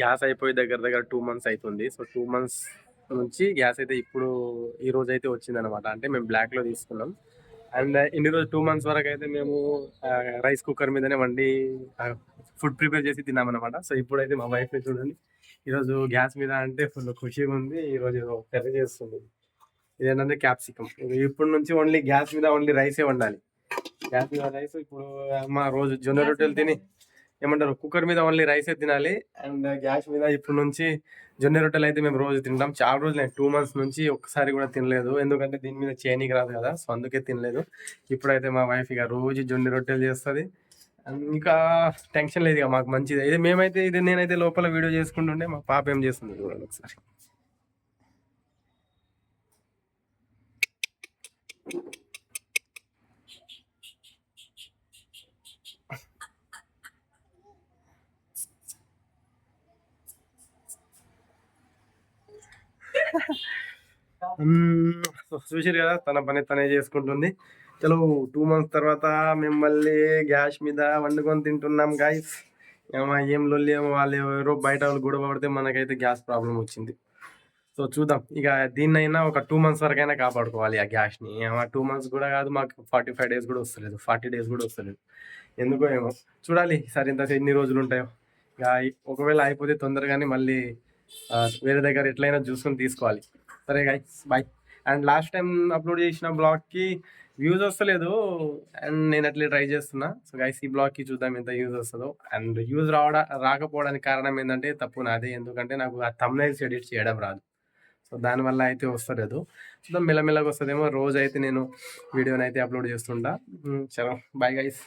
Gas అయిపోయి దగ్గర దగ్గర 2 మంత్స్ అవుతుంది. సో 2 మంత్స్ నుంచి గ్యాస్ అయితే ఇప్పుడు ఈ రోజు అయితే వచ్చిందనమాట. అంటే మేము బ్లాక్‌లో తీసుకున్నాం. అండ్ ఇన్ని రోజులు 2 మంత్స్ వరకు అయితే మేము రైస్ కుక్కర్ మీదనే వండి ఫుడ్ ప్రిపేర్ చేసి తిన్నామనమాట. సో ఇప్పుడైతే మా వైఫ్ చూడండి ఈరోజు గ్యాస్ మీద అంటే ఫుల్ ఖుషిగా ఉంది. ఈరోజు కర్రీ చేస్తుంది. ఇదేంటంటే క్యాప్సికమ్. ఇప్పటి నుంచి ఓన్లీ గ్యాస్ మీద ఓన్లీ రైసే వండాలి. గ్యాస్ మీద రైస్ ఇప్పుడు మా రోజు జొన్న రొట్టెలు తిని ఏమంటారు కుక్కర్ మీద ఓన్లీ రైసే తినాలి. అండ్ గ్యాస్ మీద ఇప్పటి నుంచి జొన్న రొట్టెలు అయితే మేము రోజు తింటాం. చాలా రోజులు 2 మంత్స్ నుంచి ఒక్కసారి కూడా తినలేదు. ఎందుకంటే దీని మీద చేయనీకి రాదు కదా, సో అందుకే తినలేదు. ఇప్పుడైతే మా వైఫ్ ఇక రోజు జొన్న రొట్టెలు చేస్తుంది. ఇంకా టెన్షన్ లేదు ఇక మాకు మంచిది. ఇది మేమైతే ఇది నేనైతే లోపల వీడియో చేసుకుంటుండే మా పాప ఏం చేస్తుంది చూడండి ఒకసారి. చూసారు కదా తన పని తనే చేసుకుంటుంది. చలో 2 మంత్స్ తర్వాత మేము మళ్ళీ గ్యాస్ మీద వండుకొని తింటున్నాం గాయస్. ఏం లొల్లి ఏమో వాళ్ళు ఎవరో బయట వాళ్ళు గొడవ పడితే మనకైతే గ్యాస్ ప్రాబ్లం వచ్చింది. సో చూద్దాం ఇక దీన్నైనా ఒక 2 మంత్స్ వరకైనా కాపాడుకోవాలి ఆ గ్యాస్ని. 2 మంత్స్ కూడా కాదు, మాకు 45 డేస్ కూడా వస్తలేదు, 40 డేస్ కూడా వస్తలేదు. ఎందుకో ఏమో చూడాలి సరే ఇంత ఎన్ని రోజులు ఉంటాయో. ఇక ఒకవేళ అయిపోతే తొందరగానే మళ్ళీ వేరే దగ్గర ఎట్లయినా చూసుకొని తీసుకోవాలి. సరే guys bye. And last time upload చేసిన బ్లాగ్కి వ్యూస్ వస్తలేదు అండ్ నేను అట్లే ట్రై చేస్తున్నా. సో గైస్ ఈ బ్లాగ్కి చూద్దాం ఎంత యూజ్ వస్తుందో. అండ్ యూజ్ రాకపోవడానికి కారణం ఏంటంటే తప్పు నాదే, ఎందుకంటే నాకు ఆ థంబ్నైల్స్ ఎడిట్ చేయడం రాదు. సో దానివల్ల అయితే వస్తలేదు. చూద్దాం మెల్లమెల్లగా వస్తుందేమో. రోజు అయితే నేను వీడియోని అయితే అప్లోడ్ చేస్తుంటా. చలో బాయ్ గైస్.